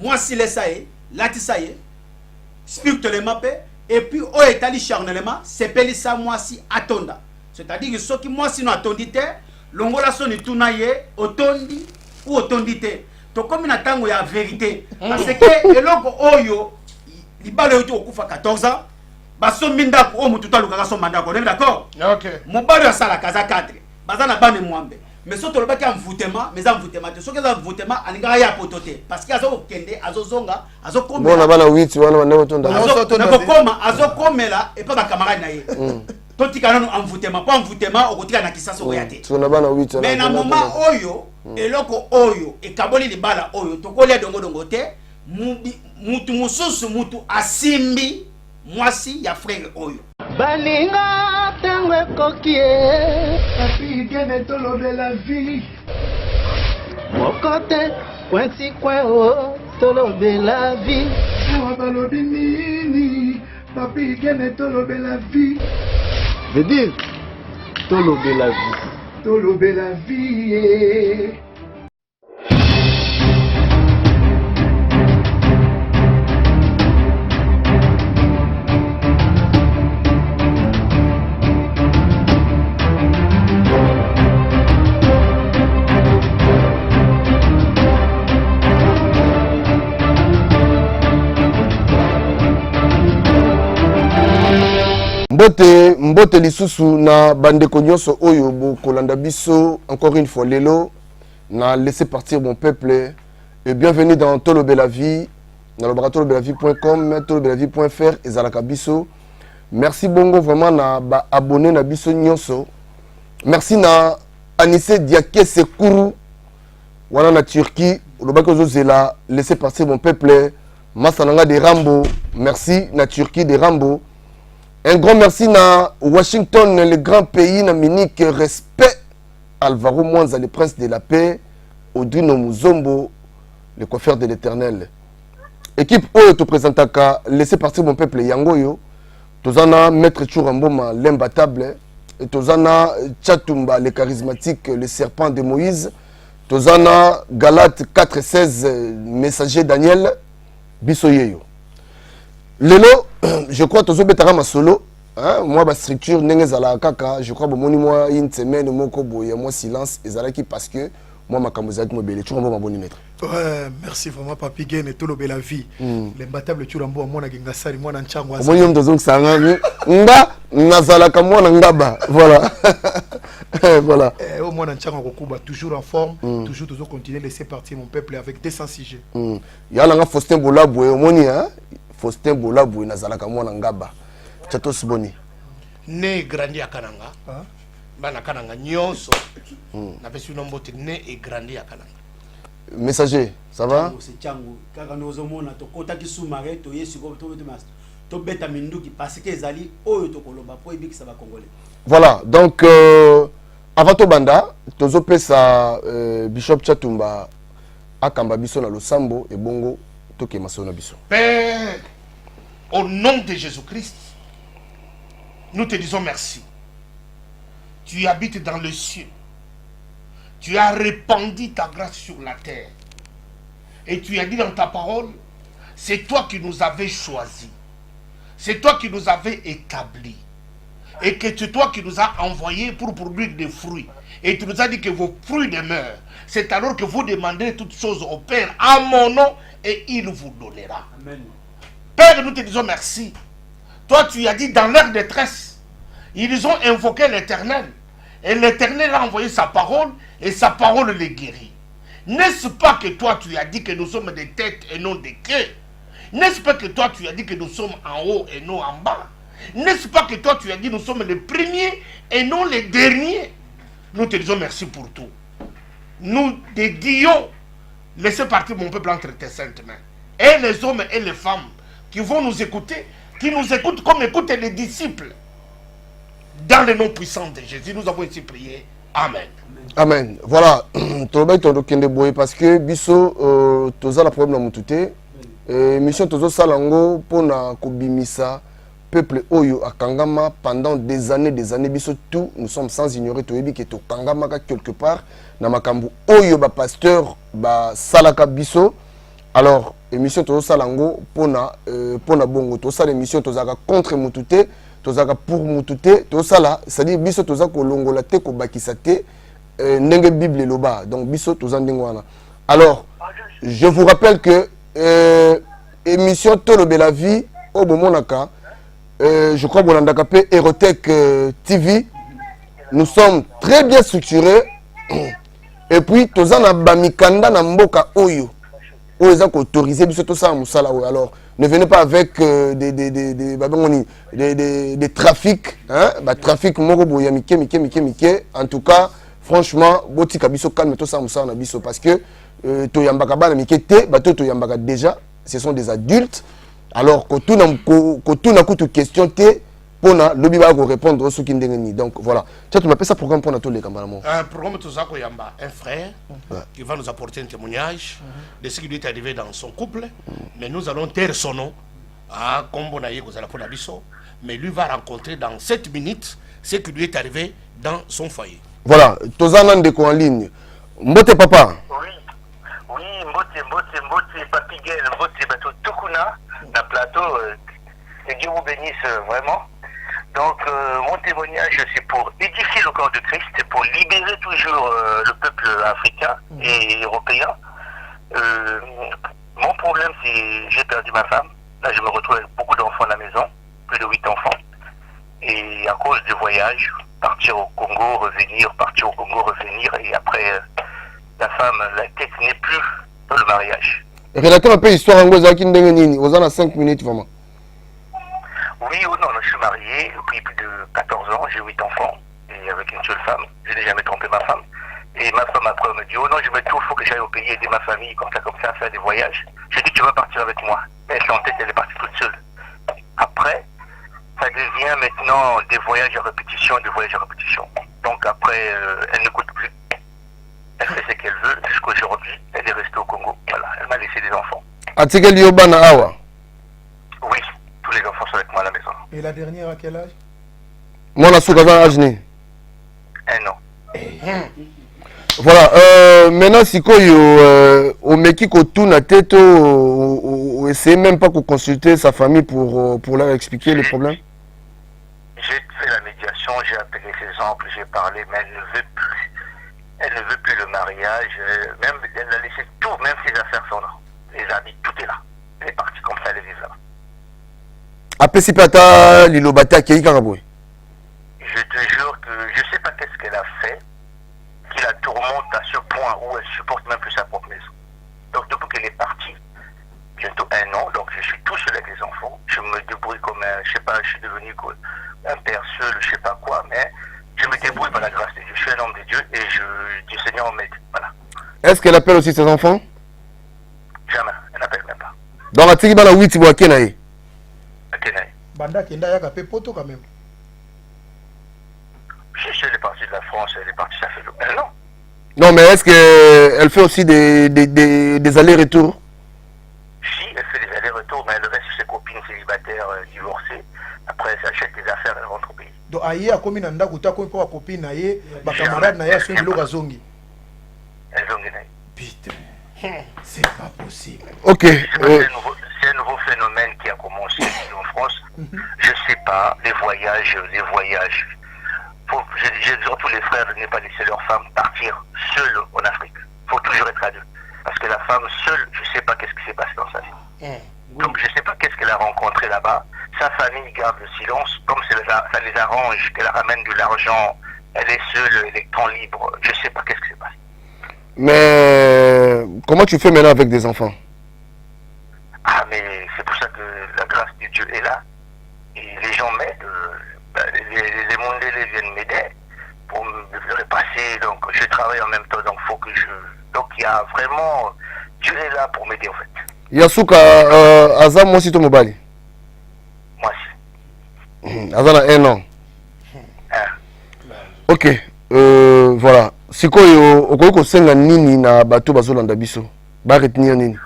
moi si les saye, latisaye, spirituellement et puis au étali charnellement, c'est peli ça moi si atonda. C'est-à-dire que ceux qui moi si no atondite, longola soni tunaye, otondi ou otondite. To comme na tango ya vérité. Parce que eloko oyo libalo yoto okufa 14 ans, baso minda ko omu tuta lukaka so mandat ko, d'accord? OK. Mobalo ya sala kaza 4. Bazana bane mwambe. Mais surtout le bac envoûtement, mais envoûtement, ce que envoûtement, aniga ya pototé parce qu'il y a zo kende, azo zonga, azo comme bon na 8 wana na otonda. Azo comme là et pas ba camarade naie. Totika na envoûtement, pas envoûtement okotika na kisasa oyate. Tu na bana 8 mais na moment oyo, eloko oyo e kaboli libala oyo, tokolia dongo te, mutu mususu mutu asimbi mwasi ya frère oyo. Baninga tangwe kokie papi gene tolobe la vie mokote kwensi kweo tolobe la vie awa balobi nini papi gene tolobe la vie veut dire tolobe la vie tolobe la vie Mbote lisusu na bandeko nyonso oyo bo kolanda biso encore une fois lelo na laisser partir mon peuple et bienvenue dans Tolobe la vie na laboratoire-tolobelavie.com tolobelavie.fr ezalaka biso. Merci bongo vraiment na ba abonné na biso nyonso. Merci na Anissé Diaké Sekuru wana na Turquie lobaki ozozela laisser partir mon peuple Masananga de Rambo. Merci na Turquie de Rambo. Un grand merci na Washington, le grand pays na Munich, respect Alvaro Mwanza, le prince de la paix, Odrino Muzombo, le coiffeur de l'éternel. Équipe Oyo te présente à laisser partir mon peuple Yangoyo, Tozana Maître Churamboma, l'imbattable, et Tozana Chatumba, le charismatique, le serpent de Moïse, Tozana Galate 4:16, messager Daniel, Bisoyeyo. Lelo, je crois que tu ma solo. Moi, ma structure, je crois que moi, une semaine, moi, silence, et parce que moi, ma camosade, moi, tu m'as bon maître. Ouais, merci vraiment, Papi Gain et Tolobe la vie. L'imbattable Turambo, moi, Nagasari, moi, Nanchangwa. Moi, je suis Sanga, Nga, Nazalaka, moi, Ngaba. Voilà. Voilà. Au moins, Nanchangwa, toujours en forme, toujours continuer à laisser partir mon peuple avec 200 sujets. Il y a un Faustin Bolaboué, au Moni, hein? Faustin Bolaboué, Nazalaka, moi, Ngaba. Chatos Boni. Né grandi à Kananga. Bana Kananga, Nyonso. N'a pas su nombre de né et grandi à Kananga. Messager, ça va? C'est Tchango. Quand nous avons un kota qui sous-marin, tu es sur tu bêta minduki parce que Zali, oh, tu koloba, pour éviter que ça va congolais. Voilà, donc, avant tout banda, tu as sa Bishop Chatumba, Akamba Biso na Losambo et Bongo, Toke Masona Biso. Père, au nom de Jésus-Christ, nous te disons merci. Tu habites dans le ciel. Tu as répandu ta grâce sur la terre. Et tu as dit dans ta parole, c'est toi qui nous avais choisis. C'est toi qui nous avais établis. Et que c'est toi qui nous as envoyés pour produire des fruits. Et tu nous as dit que vos fruits demeurent. C'est alors que vous demanderez toutes choses au Père à mon nom et il vous donnera. Amen. Père, nous te disons merci. Toi, tu as dit dans leur détresse, ils ont invoqué l'Éternel. Et l'Éternel a envoyé sa parole et sa parole les guérit. N'est-ce pas que toi, tu as dit que nous sommes des têtes et non des queues? N'est-ce pas que toi, tu as dit que nous sommes en haut et non en bas? N'est-ce pas que toi, tu as dit que nous sommes les premiers et non les derniers? Nous te disons merci pour tout. Nous dédions, laissez partir mon peuple entre tes saintes mains. Et les hommes et les femmes qui vont nous écouter, qui nous écoutent comme écoutent les disciples. Dans le nom puissant de Jésus, nous avons ici prié. Amen. Amen. Voilà. Parce que biso toza la problème na mutute. Mission tozo salango pona kobimisa peuple oyo akangama pendant des années biso tout nous sommes sans ignorer to yebi que to kangama quelque part na makambu oyo ba pasteur ba salaka biso Alors, émission to salango pona bongo to sala émission to zaka contre mutute, to zaka pour mutute, to sala, c'est-à-dire biso to zaka longola te ko bakisa te ndenge Bible loba. Donc biso to zandengwana. Alors, je vous rappelle que émission Tolobe la vie au Bomonaka, je crois Bolandaka pe Erotech TV, nous sommes très bien structurés. Et puis tozana bamikanda na mboka oyo. Oyo autorisé biso to ça musala. Alors ne venez pas avec des trafics, hein, trafic moko boya mike. En tout cas, franchement, botika biso calme to ça musala na biso parce que to yambaka bana mike te, bato to yambaka déjà, ce sont des adultes. Alors que tout na kutu question te pona lobi ba ko répondre ce qui ndengeni. Donc voilà. Tu m'appelles ça programme pour tous les camarades. Un programme Tozako Yamba, un frère qui va nous apporter un témoignage de ce qui lui est arrivé dans son couple. Mais nous allons taire son nom. Ah, comme on a dit, mais lui va rencontrer dans 7 minutes ce qui lui est arrivé dans son foyer. Voilà, Tozana Ndeko en ligne. Mbote papa. Oui, Mbote, Papi Gaël, Mbote, Bateau Tukuna, la plateau, que Dieu vous bénisse vraiment. Donc, mon témoignage, c'est pour édifier le corps de Christ, c'est pour libérer toujours le peuple africain et européen. Mon problème, c'est j'ai perdu ma femme. Là, je me retrouve avec beaucoup d'enfants à la maison, plus de 8 enfants. Et à cause du voyage, partir au Congo, revenir, partir au Congo, revenir, et après, la femme, la tête n'est plus dans le mariage. Relateur un peu histoire en gros, qui ndengeni, aux en 5 minutes vraiment. Oui ou non, je suis marié depuis plus de 14 ans, j'ai 8 enfants, et avec une seule femme. Je n'ai jamais trompé ma femme. Et ma femme après me dit, oh non, je me trouve, il faut que j'aille au pays aider ma famille, comme ça, faire des voyages. J'ai dit, tu vas partir avec moi. Mais elle en tête, elle est partie toute seule. Après, ça devient maintenant des voyages à répétition, Donc après, elle n'écoute plus. Elle fait ce qu'elle veut, jusqu'à aujourd'hui, elle est restée au Congo. Voilà, elle m'a laissé des enfants. Atigel Yobana Awa. Oui, tous les enfants sont avec moi à la maison. Et la dernière à quel âge? Moi, la soukaza ajne. 1 an. Voilà, maintenant, si au meki ko tout na tête, essayer même pas de consulter sa famille pour leur expliquer les problèmes. J'ai fait la médiation, j'ai appelé ses oncles, j'ai parlé, mais elle ne veut plus. Elle ne veut plus le mariage, même elle a laissé tout, même ses affaires sont là. Les habits, tout est là. Elle est partie comme ça, elle est là. Apesipata Lilobata Kei Karaboué. Je te jure que je ne sais pas qu'est-ce qu'elle a fait, qui la tourmente à ce point où elle supporte même plus sa propre maison. Donc depuis qu'elle est partie, bientôt 1 an, donc je suis tout seul avec les enfants. Je me débrouille comme un, je sais pas, je suis devenu un père seul, je sais pas quoi, mais je me débrouille par la grâce de Dieu. Je suis un homme de Dieu et du Seigneur m'aide. Voilà. Est-ce qu'elle appelle aussi ses enfants? Jamais, elle n'appelle même pas. Dans la Tigibana 8 Boa Kenaï. Banda Kenda Yaka Poto quand même. Si elle est partie de la France, elle est partie, ça fait 1 an. Non, mais est-ce qu'elle fait aussi des allers-retours? Si, elle fait des allers-retours, mais elle reste chez ses copines célibataires divorcées. Après, elle s'achète des affaires, elle rentre au pays. Donc, aïe, a commis un dakuta, comme pour la copine, aïe, ma camarade, naïa, son de zongi. Elle zongi, naïa. Putain, c'est pas possible. Ok. C'est un nouveau phénomène qui a commencé ici en France. Je sais pas, les voyages. J'ai dit à tous les frères de ne pas laisser leurs femmes partir seules en Afrique. Il faut toujours être à 2. Parce que la femme seule, je ne sais pas qu'est-ce qui s'est passé dans sa vie. Donc je ne sais pas qu'est-ce qu'elle a rencontré là-bas. Sa famille garde le silence. Comme ça les arrange, qu'elle ramène de l'argent, elle est seule, elle est temps libre. Je ne sais pas qu'est-ce qui s'est passé. Mais comment tu fais maintenant avec des enfants? Ah, mais c'est pour ça que la grâce de Dieu est là. Et les gens m'aident. Les mondes viennent m'aider pour me repasser. Donc je travaille en même temps. Donc faut que je. Donc il y a vraiment. Dieu est là pour m'aider en fait. Yasuka Azam moi si to mobali. Moi aussi. Azana 1 an. Ok. Voilà. Sikoyo okoki kosenga nini na bato bazolanda biso? Ba retenir nini?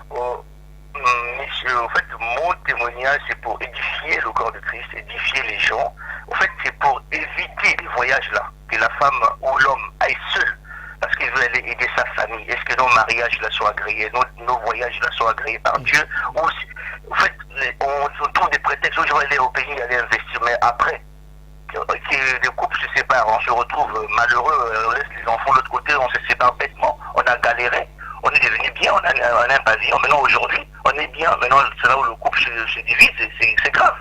En fait, mon témoignage, c'est pour édifier le corps de Christ, édifier les gens. En fait, c'est pour éviter les voyages là, que la femme ou l'homme aille seul. Parce qu'ils veut aller aider sa famille, est-ce que nos mariages là sont agréés, nos voyages là sont agréés par Dieu, ou en fait, on trouve des prétextes, je vais aller au pays, aller investir, mais après, que les couples se séparent, on se retrouve malheureux, on laisse les enfants de l'autre côté, on se sépare bêtement, on a galéré, on est devenu bien, on a un pavillon, maintenant aujourd'hui, on est bien, maintenant c'est là où le couple se divise, c'est grave.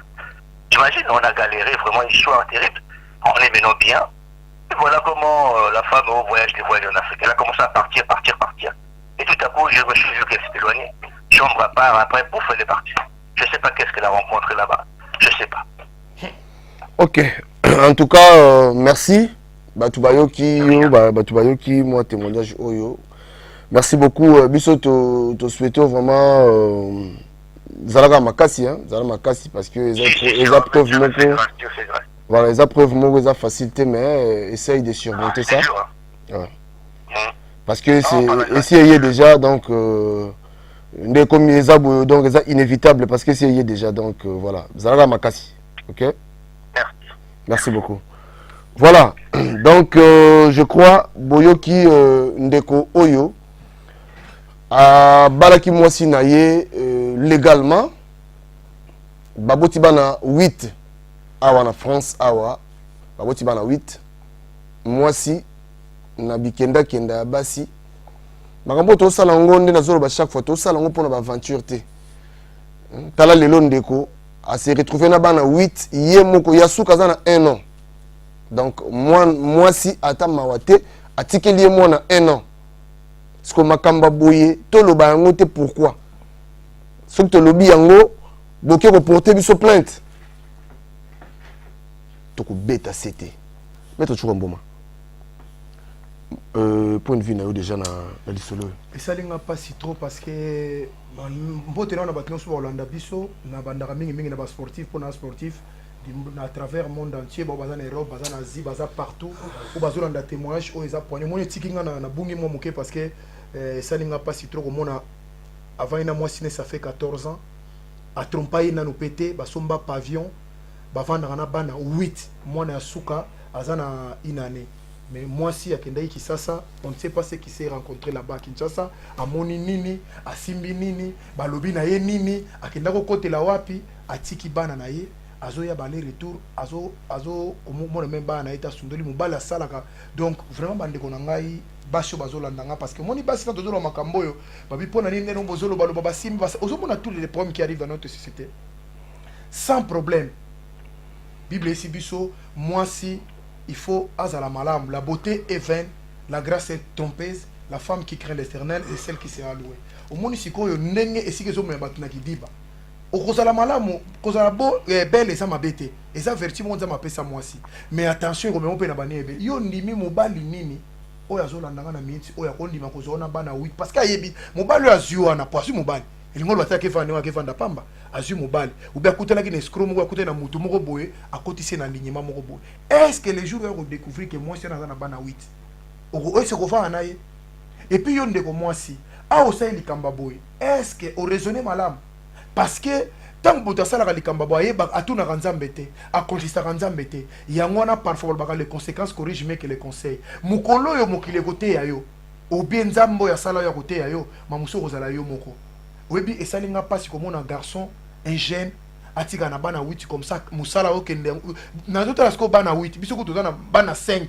J'imagine, on a galéré, vraiment une histoire terrible, on est maintenant bien. Et voilà comment la femme au voyage en Afrique, elle a commencé à partir. Et tout à coup, je me suis vu qu'elle s'est éloignée. Chambre à part, après, pouf, elle est partie. Je ne sais pas qu'est-ce qu'elle a rencontré là-bas. Je ne sais pas. Ok. En tout cas, merci. Batubayoki, moi, témoignage Oyo. Merci beaucoup. Biso, te souhaitons vraiment. Zalaga Makasi, hein. Zalaga Makasi, parce que les preuves voilà, les preuves les facilité, mais essaye de surmonter ça. Dur, hein. Ouais. Parce que c'est essayé déjà, donc comme les donc c'est inévitable parce que c'est déjà, donc voilà. Zalaga Makasi, ok. Merci beaucoup. Voilà, donc je crois Boyoki Ndeko Oyo à Balaki Mwasi Naye légalement Baboti Bana 8 awa na France awa Baboti Bana 8 Mwasi na bikenda kenda basi makambo to sala ngonde na zolo ba chaque fois to sala ngo pona ba aventure te tala lelo Ndeko a se retrouver na bana 8 ye moko yasuka za na 1 an. Donc moi si ata mawate atikeli ye mo na 1 an. Ce que makamba boye to loba yango te pourquoi ce que to lobi yango boke reporter biso plainte to ko beta c'était mais to chukwa mboma point de vue na yo déjà na lisolo et ça linga pas si trop parce que mbote na batino so Hollanda biso na bandaka mingi na ba sportif pour na sportif à travers le monde entier, baza en Europe, baza en Asie, baza partout, ou baza dans des témoignages, ou ils apprennent. Moi, je suis na bungi mo moké parce que ça n'inga pas si trop comme on a avant une mois ça fait 14 ans. À tromper na nous pété, basomba pavillon, bavanda na bana 8 mois na suka, azana une année. Mais moi si à Kendai Kisasa, on ne sait pas ce qui s'est rencontré là-bas à Kinshasa, à Moni Nini, à Simbi Nini, balobi na ye Nini, à Kendako kote la wapi, à Tiki bana na ye. Azo ya balé retour azo comme même ba na eta sundoli mobala salaka donc vraiment bande ko ngai basho bazola ndanga parce que moni basi na tozolo makambo yo babi pona nini no bozolo balo baba simbi basa ozomona tous les problèmes qui arrivent dans notre société sans problème. Bible ici biso moi si il faut azala malam, la beauté est vaine, la grâce est trompeuse, la femme qui craint l'Éternel est celle qui sera louée. Au moni siko yo ndenge esike zo me batuna kidiba okozala malamu kozala bo belle eza mabete eza vertu mo nza mapesa mwasi mais attention ko memo pe na bani ebe yo ndimi mobali nini oyo azolandanga na minti oyo akondima kozona bana 8 parce que ayebi mobali azio na poasu mobali elingo lwata ke fane wa ke vanda pamba azio mobali ou bien akutela ki na escroc moko akutela na mutu moko boye akotisi na lignema moko boye est-ce que les jours va découvrir que moi c'est na bana 8 o est-ce ko fa na ye et puis yo ndeko mwasi a osa likamba boye est-ce que o raisonner malamu parce que tant que tu as likamba boye ba atuna kanzambe te akonjista kanzambe te yango na parfois ba les conséquences corrige mais que les conseils mukolo yo mokile côté ya yo ou bien nzambo ya sala ya côté ya yo mamuso kozala yo moko webi esalinga pasi comme un garçon un jeune atika na bana 8 comme ça musala okende na tota la bana 8 biso ko na bana 5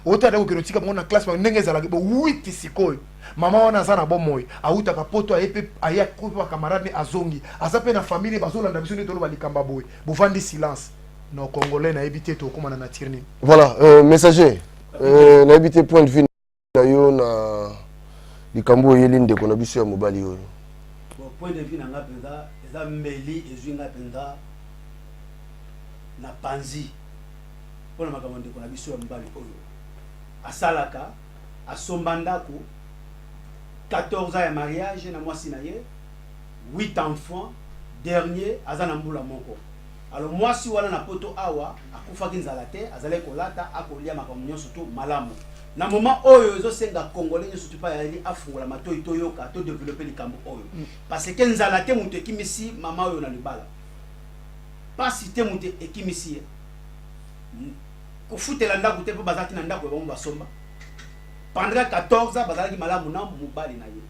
otala ko kerotika mona classe ba ndenge ezala 8 sikoyo mama wana zana bomoy auta kapoto ayepe aya ko camarade azongi azape na famille bazolanda biso ne tolo balikamba boy bovandi silence no congolais na éviter to komana na tirni voilà messager na éviter point de vue na yo na likambo yelinde ko na biso ya mobali yo bon point de vue na ngapenda eza mbeli ezinga penda na panzi pona makambo ndeko na biso ya mobali oyo asalaka asombandako 14 ans de mariage na mwasi na ye 8 enfants dernier azana mbula moko alors mwasi wana na poto awa akufaki nzala te azale kolata akolia makambo nyonso to malamu na moment oyo ezosenga congolais nyonso to pa yali afungola matoi to yoka to développer likambo oyo parce que nzala te mutu ekimisi mama oyo na libala pasi te mutu ekimisi ye kufutela ndako te po bazaki na ndako ya basomba pendant 14 ans bazalaki malamu na mobali na ye.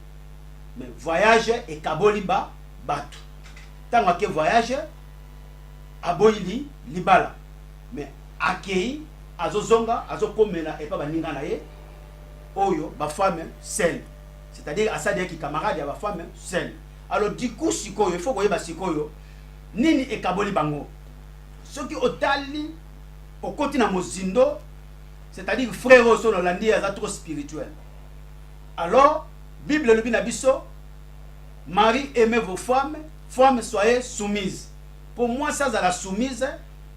Mais voyage et kaboliba batu. Tant que voyage aboyili libala. Mais akei azozonga azokomela et pas baninga na ye oyo ba femme seule. C'est-à-dire asadi ki camarade ya ba femme seule. Alors du coup sikoyo il faut koyeba sikoyo nini e kaboli bango. Soki otali okoti na mozindo, c'est-à-dire frère oso no landi ya trop spirituel. Alors Bible le binabiso, Marie aimez vos femmes, femmes soyez soumises. Pour moi ça la soumise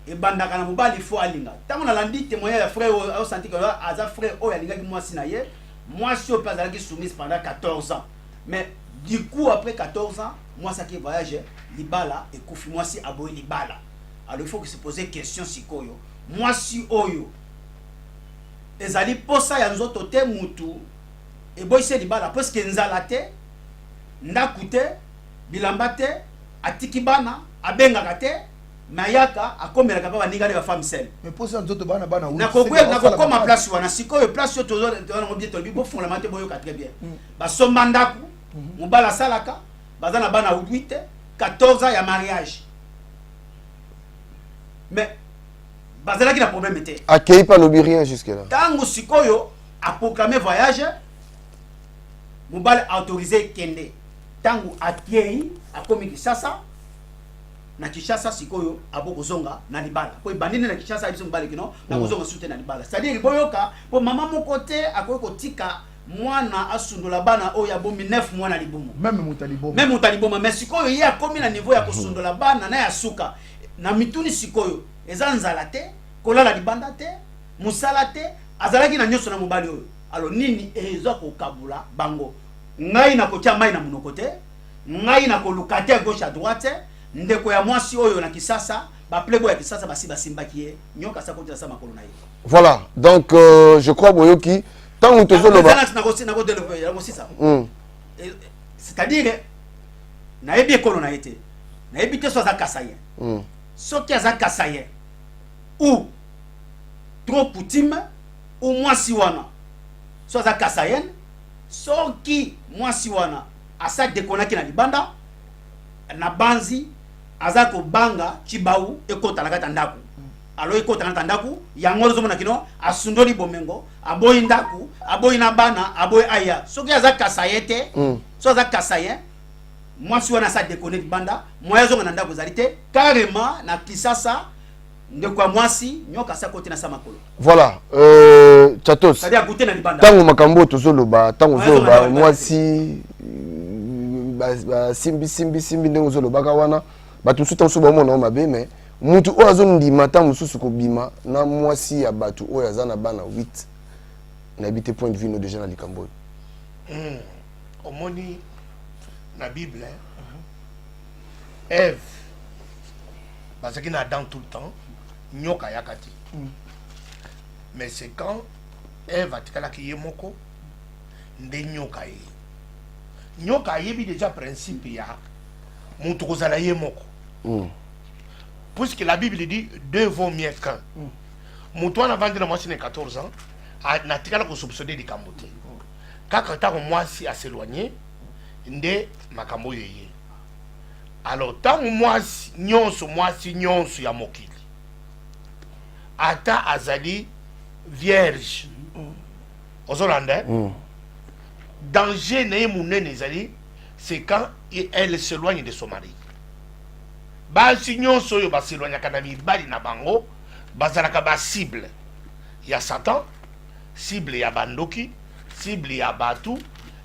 et bandaka na mobali faut alinga. Tant on a landi témoigner ya frère au senti que aza frère o ya linga ki moi sinaye, moi si au pas qui soumise pendant 14 ans. Mais du coup après 14 ans, moi ça qui voyage libala et koufi moi si aboy libala. Alors il faut que se poser question si koyo. Moi si oyo ezali posa ya nzoto te mutu et boy se libala parce que nzala te ndakute bilamba te atikibana abengaka te mayaka akomela ka ba ninga ba femme seule. Mais posa nzoto bana bana na kokoma place wana sikoyo place yo tozo on bien to bi bo fondamental boyo ka très bien. Ba somba ndaku mobala salaka bazana bana 8 14 ans ya mariage. Mais bazala qui a problème était accueilli par le rien jusque là. Tango sikoyo a proclamé voyage mobile autorisé kende. Tango accueilli a komi Kinshasa na Kinshasa sikoyo aboko zonga na libala. Po bandine na Kinshasa biso mobile kino na kozonga soute na libala. C'est-à-dire boyoka po maman mon côté akoyeko tika mwana asundola bana o ya bomi 9 mois na libumu. Même mutaliboma mais sikoyo ye akomi na niveau ya kosundola bana na ya suka. Na mituni sikoyo eza nzala te kolala libanda te musala te azalaki na nyoso na mobali oyo. Alors nini ezo ko kabula bango ngai na kotia mai na munoko te ngai na koluka te gauche à droite ndeko ya mwasi oyo na Kisasa ba playboy ya Kisasa basi basimbaki ye nyoka sa kotia sa makolo na ye. Voilà, donc je crois boyoki tant on tozo loba c'est-à-dire na ebi ekolo na été na ebi te so za kasaye soki aza kasaye ou trop coutume ou mwasi wana so aza kasayen soki mwasi wana asa dekonaki na libanda na banzi aza ko banga chibau ekota na kata ndaku alo ekota na ndaku yango zo mona kino asundoli bomengo aboyi ndaku aboyi na bana aboyi aya soki aza kasayete so aza kasayen mwasi wana sa dekone libanda moyazo na ndaku zalite carrément na Kisasa ndeko mwasi nyoka sa kote na sama kolo. Voilà, Chatos. C'est-à-dire goûter na libanda. Tango makambo tozoloba, tango zoloba mwasi simbi ndengo zoloba kawana batu suta usuba mona mabe mais mutu o azondima ta mususu ko bima na mwasi ya batu o yazana bana 8 na habité point de vue no déjà na likambo. Omoni na Bible Ève parce qu'il a dans tout le temps nyoka yakati mais c'est quand Ève a tikala ki yemoko nde nyoka ye nyoka yebi déjà principe ya mutu kozala yemoko puisque la Bible dit deux vaut mieux qu'un mutu wana vandi na mwasi na 14 ans na tikala ko soupçonner likambo te kaka tango mwasi a s'éloigner nde makambo yeye. Alors tango mwasi nyonso ya mokili ata azali vierge ozolanda danger na munene ezali c'est quand elle s'éloigne de son mari. Basi nyonso yo baseloignaka na mibali na bango bazalaka ba cible ya Satan, cible ya bandoki, cible ya batu,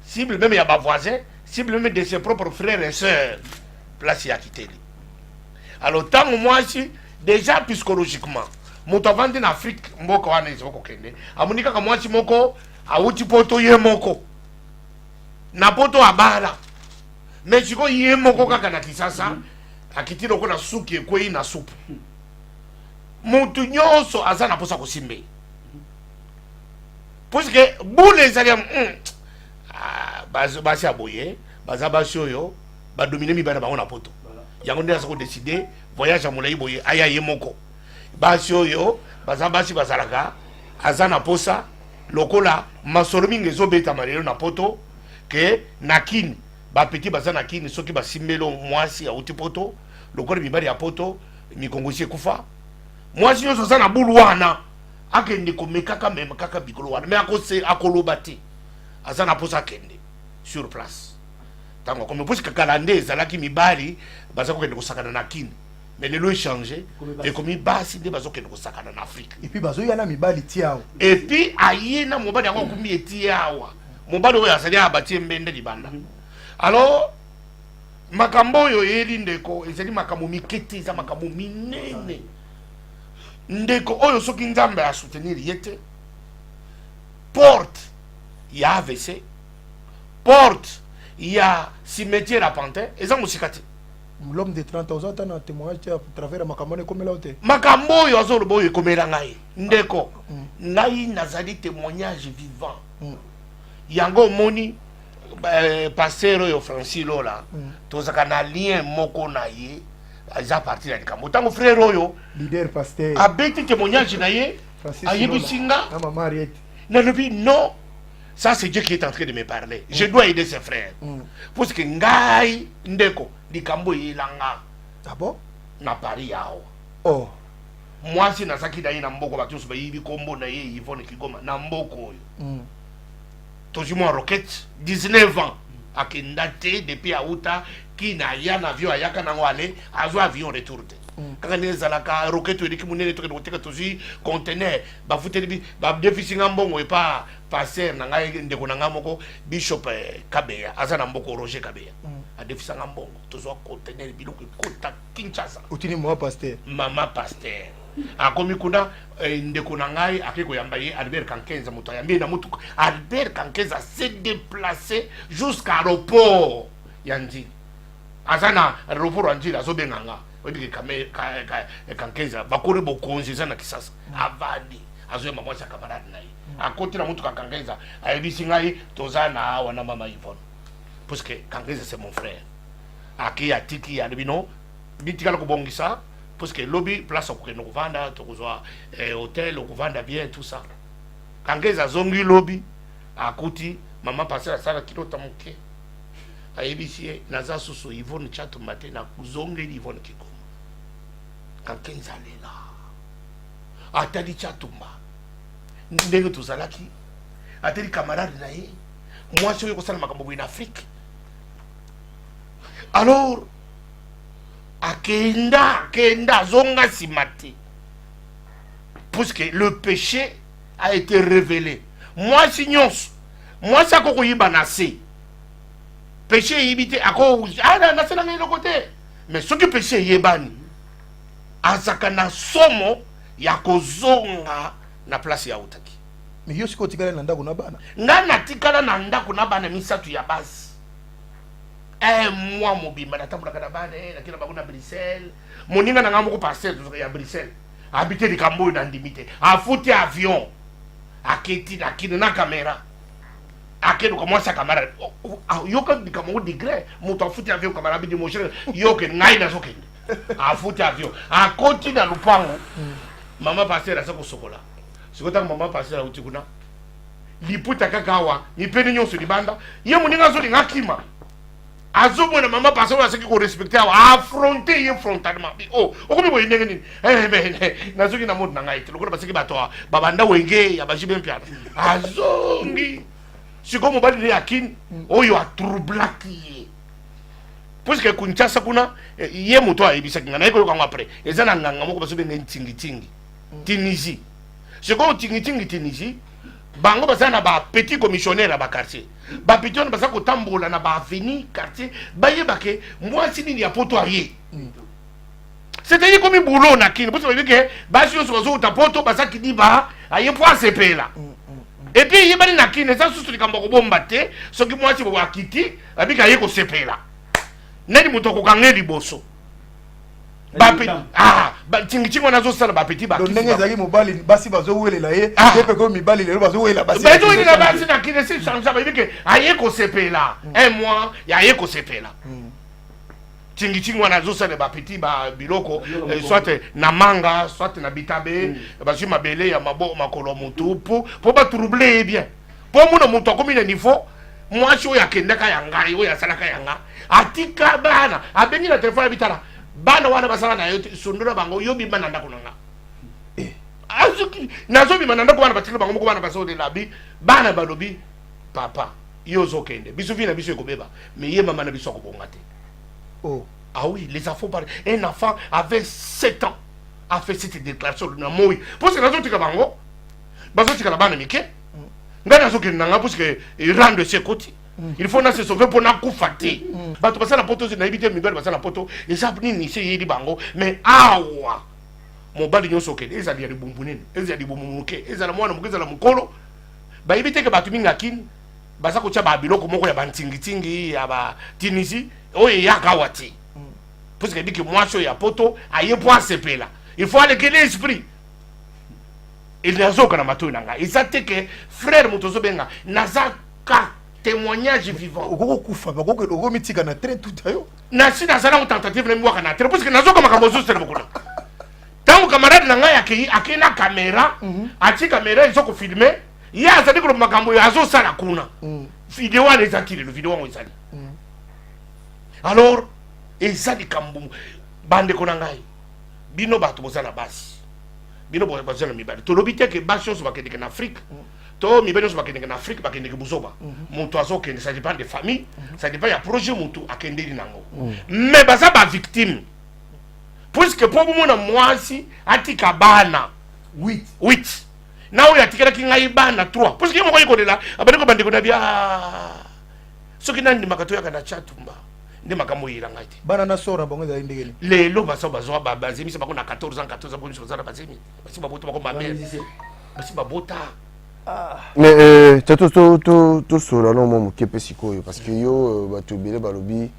cible même ya ba voisin, cible même de ses propres frères et sœurs. Place ya kiteli. Alors tant moi si déjà psychologiquement moto vandi na Afrique mboko wana ezoko kende amunika ka mwasi moko awuti poto ye moko na poto abala mais siko ye moko kaka na Kisasa akitilo ko na suki ekwe na soupe moto nyonso azana posa kosimbe parce que boule ezali basi aboye bazabasi oyo ba dominer mi bana bango na poto yango nde azako décider voyage à molai boye aya ye moko basi oyo bazabasi bazalaka azana posa lokola masolo mingi ezobeta malelo na poto ke nakini bapeti baza nakini soki basimbelo mwasi auti poto lokola mibali ya poto mikongosi ekufa mwasi nyonso aza na bulu wana akende komekaka mema kaka bikolo wana me akoloba te aza na posa akende sur place ntango akomi posi kakala nde ezalaki mibali baza kokende kosakana na kini mais lelo échangé ekomi basi nde bazokende kosakana na afrique et puis bazoya na mibali ti awa et puis aye na mobali yango akomi eti awa mobali oyo azali abatie mbende libanda alors makambo oyo eyeli ndeko ezali makambo mikete eza makambo minene ndeko oyo soki nzambe asoutenir ye te porte ya AVC porte ya cimetière à Pantin eza mosika te l'homme de 30 ans ata na témoignage à travers makambo na ekomela ote makambo oyo azoloba oyo ekomela ngai ndeko ngai nazali témoignage vivant yango omoni pasteur oyo Francis Lola tozaka na lien moko na ye eza parti na likambo ntango frère oyo leader pasteur abeti témoignage na ye ayebisinga na maman Ariette nalobi non ça c'est Dieu qui est en train de me parler je dois aider ses frères parce que ngai ndeko likambo yelanga ah bon na Paris yao oh mwasi nazaki na ye na mboko bato nyonso bayibi kombo na ye Yvonne Kigoma na mboko oyo tozwi mwa roquette 19 ans akenda te depuis auta kina ya na avion ayaka nango ale azwa avion retour te kaka nde ezalaka roquette eleki monene tokende koteka tozwi conteneur bafuteli badefisinga mbongo epa passer na ngai ndeko na ngai moko bishop Kabeya aza na mboko Roger Kabeya adefisanga mbongo tozwa conteneur biloko ekota Kinshasa otini mwa pasteur mama pasteur akomi kuna ndeko na ngai ake koyamba ye Albert Kankenza moto ayambi na mutu Albert Kankenza s'est déplacé jusqu'à aéroport ya Njili aza na aéroport ya Njili azobenganga oyebiki Kankenza bakori bokonzi eza na Kisasa avandi azoyamba mwasi ya camarade na ye akoti na mutu Kankenza ayebisi ngai toza na awa na mama Yvonne parce que Kankenza c'est mon frère aki atiki alobi no bitikala kobongisa parce que lobby place au Kuvanda, hôtel, au Kuvanda bien, tout ça. Quand ils ont eu lobby, à côté, maman passait à ça, qui l'a manqué. À Ebissier, Naza Soso, Yvonne Chatou matin, à Kouzongé, Yvonne Kiko. Quand ils allaient là, à Tadi Chatouma, Ndenge Touzalaki, à Tadi camarade Naïe, moi je suis au Salamakambo en Afrique. Alors, akenda zonga simati parce que le péché a été révélé moi signons moi ça ko yiba na se péché yibité ako na sala ngai côté mais ce que péché yebani azaka na somo ya kozonga na place ya utaki mais yo siko tikala na ndako na bana ngana tikala na ndako na bana misatu ya basi moi mobimba natambulaka na bana nakina bango na Bruxelles moninga na ngamoko passer ya Bruxelles habité likambo na ndimite afuti avion aketi na kina na caméra akeno comment ça caméra yoka likambo degré moto afuti avion caméra bi mo chere yoke ngai na zokende afuti avion akoti na lupango mama passer asa ko sokola sikota mama passer uti kuna liputa kakawa ni peni nyonso libanda ye moninga zo lingakima azomona mama passer wa seki ko respecter wa affronter ye frontalement oh okomi boye ndenge nini nazoki na mode na ngai te lokola baseki bato babanda wenge ya bajibe mpia azongi siko mobali ne akin oyo atroublaki ye parce que Kinshasa kuna ye moto ayebisa kinga na eko yoka après eza na nganga moko basobe ntingi tingi Tunisie siko tingi tingi Tunisie bango bazana ba petit commissionnaire ba quartier ba petit on bazako tambola na ba avenue quartier bayebake mwasi nini ya poto aye c'était comme un boulot na kini parce que basi yo so ta poto bazaki diba aye po asepela et puis yebani na kini ça susu likambo ko bomba te soki mwasi bo akiti abika ye ko sepela nani mutoko kangeli boso tingi nazo sala ba petit ba ndenge zaki mobali basi bazo welela ye pepe ko mibali lelo bazo welela basi bazo welela basi na kine si changea ba bike aye ko sepela un mois ya aye ko sepela tingi wana zo sala ba petit ba biloko soit na manga soit na bitabe ba shi mabele ya mabo makolo mutu po ba troubler bien po mona mutu akomi na niveau moi cho ya kendaka ya ngai o ya salaka ya nga atika bana abengi na telefone bitala bana wana basala na yo sundura bango yo bimana ndako nanga azuki nazo bimana ndako wana batikela bango moko bana baso de labi bana balobi papa yo zo kende biso vina biso ekobeba mais ye mama na biso ko bonga te. Oh. Ah oui, les enfants parlent. Un enfant avait 7 ans a fait cette déclaration de Namoui. Parce que les autres bango, bazo tika la bana mike. Ngana zo ke nanga parce que il rend de ses côtés. Il faut na se sauver pour na kufati. Ba to pasa la poto na ibite mibel pasa la poto. Et ça ni se yedi bango, mais awa. Mon bali nyoso ke eza dia bumbunene, eza di bumumuke, eza la mwana mukeza la mukolo. Ba ibite ke batu minga kin. Baza ko cha ba biloko moko ya bantingi ya ba tinisi. Oye yakawati. Parce que dit que moi je suis à poto, aïe point sepela. Il faut aller que l'esprit. Il n'a pas de matou nanga. Il sait que frère Mutozo benga nazaka témoignage vivant. Oko kufa ba ko oko mitika na train tout ayo. Na si na sala tentative na mwaka na train parce que nazo kama kamozo c'est beaucoup. Tant camarade nanga ya ki akina caméra, ati caméra ils sont ko filmer. Ya ça dit que makambo ya zo sala kuna. Vidéo ane zakile le vidéo on sali. Alors, et ça dit kambu bande konangai. Bino bato bozana basi. Bino bozana mibali. To lobite ke basi so bakende en Afrique. To mibali so bakende en Afrique bakende ke buzoba. Monto azo ke ça dépend des familles, ça dépend ya projet monto akende dinango. Mais baza ba victime. Puisque pour mona mwasi atika bana 8. Na oya tikela kingai bana 3. Puisque mo ko ikolela abane ko bande ko na bia. Soki nandi makato ya kana chatumba. Ndi makambo yiranga ite bana na sora bango za indegeli lelo baso bazwa bazemi bako na 14 ans pour chose za bazemi basi babota bako ma mère basi babota mais to sora no mo kepe sikoyo parce que yo bato bele balobi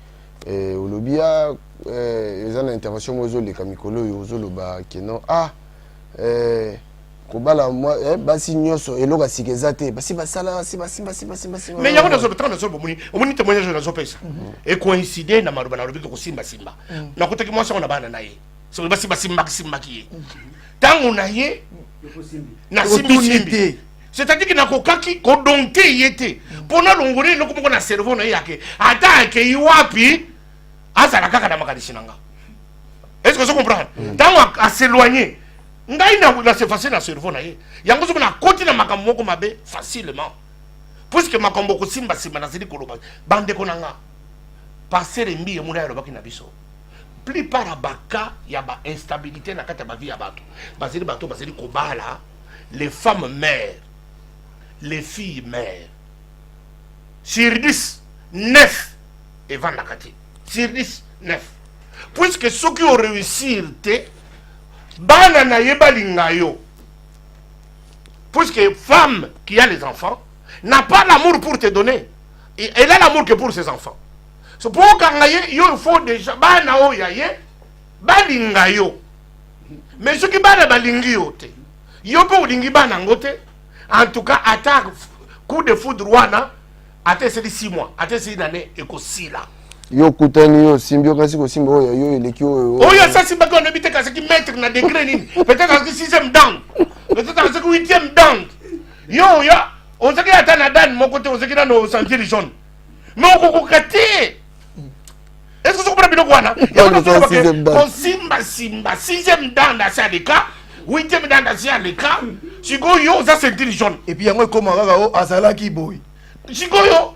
au lobby a les ana intervention mozo le kamikolo yo zo loba keno kobala moi basi nyoso eloka sikezate basi basala basi mais yako nazo betana nazo bomuni omuni témoignage nazo pesa et coïncider na maruba na rubi ko simba na kotaki moi na bana naye so basi simba ki tangu na ye na simbi c'est-à-dire que na kokaki ko donté yete pona longore no ko na cerveau na yake ata ke yiwapi azala kaka na makadishi nanga est-ce que vous comprenez tangu à s'éloigner ngai na se facile na cerveau na ye yango so na koti na makambo moko mabe facilement puisque makambo ko simba na zili koloba bande ko nanga passer mbi e muna yaloba kina biso plupart abaka ya ba instabilité na kata ba vie ya bato bazeli ko bala les femmes mères les filles mères sur 10 9 et vanda kati sur 10 9 puisque ceux qui ont réussi bana na yebalinga yo puisque femme qui a les enfants n'a pas l'amour pour te donner elle a l'amour que pour ses enfants c'est pour que yo il faut déjà bana o yaye balinga yo mais ce qui bana balingi yo te yo po lingi bana ngote en tout cas attaque coup de foudre wana ate c'est 6 mois ate c'est une année ekosila yo kutani yo simbio kasi ko simbo yo eleki yo oyo ça simba ko na bité kasi ki mettre na degré nini peut-être que 6e dan peut-être que 8e dan yo on sait que atana dan mon côté on sait que dans nos sentiers jaunes mais on ko kati est-ce que vous comprenez bien quoi là on simba 6e dan dans ça les cas 8e dan dans ça les cas sigo yo ça c'est jaune et puis yango comme kaka o azala ki boy sigo yo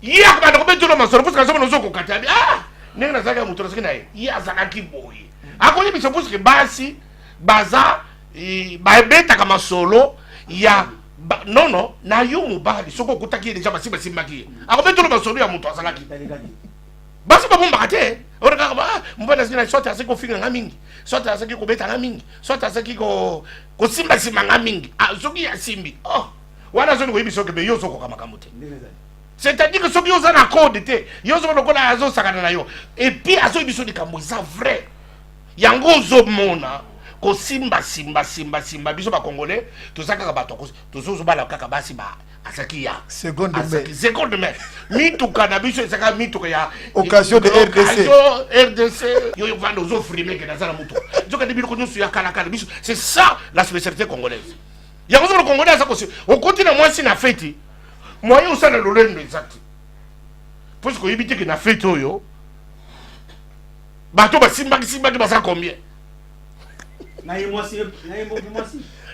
ya kwa ndako beto na masoro parce que ça nous oko katabi nenga na zaka muto na ya zaka ki boy akoni biso parce que basi baza ba beta kama solo ya non na yo mubali soko kutaki déjà basi maki ako beto na masoro ya muto azala ki basi ba bomba kate ora ka ba mbona sina shota seko finga ngamingi shota seko ko beta ngamingi shota seko ko simba ngamingi soki ya simbi wana zo ngo biso ke be yo soko kama kamote. C'est-à-dire que ceux qui ont un accord d'été, ils ont un accord sakana yo. Et puis à ceux qui sont des cambos, c'est vrai. Yango zo mona, ko simba biso ba congolais, tout ça kaka bato, tout ça ba la kaka basi ba Asaki ya. Seconde Asaki seconde maire. Mituka na biso ezaka mituka ya occasion de RDC. RDC yo vando zo frimer que dans la moto. Zoka de biloko nyusu ya kala kala biso. C'est ça la spécialité congolaise. Ya ngozo le congolais ça aussi. On continue moi si na fête. Moi yo ça na lolendo exact. Parce que yebite que na fête oyo. Bato ba simba basa combien? Na moi si.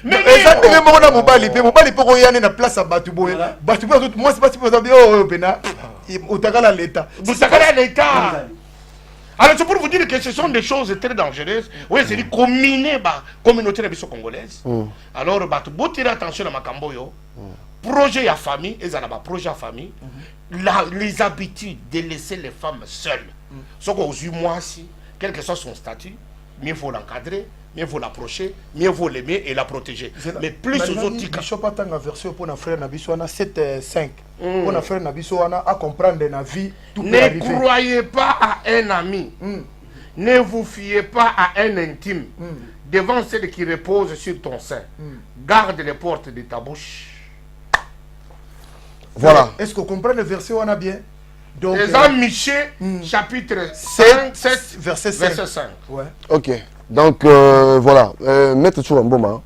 Exactement mon mobali pe ko yana na place à Batuboy. Batuboy moi c'est pas si vous avez oh pena. Utakala l'état. Utakala l'état. Alors c'est pour vous dire que ce sont des choses très dangereuses. Oui, c'est dit combiner la communauté de la congolaise. Alors bah tu tirer attention à makambo yo. Projet à famille, et ça n'a pas projet à famille. Les habitudes de laisser les femmes seules. Ce qu'aux mois si, quel que soit son statut, mieux faut l'encadrer. Mieux faut l'approcher, mieux faut l'aimer et la protéger. Mais plus aux autres cas. Bishop atanga version pour na frère Nabiso ana 7-5. Pour na frère Nabiso ana à comprendre la vie tout peut arriver. Ne croyez pas à un ami. Ne vous fiez pas à un intime. Devant celle qui repose sur ton sein. Garde les portes de ta bouche. Voilà. Est-ce qu'on comprend le verset on a bien? Donc Michée chapitre 7 verset 5. Ouais. OK. Donc voilà, Maître Chouamboma,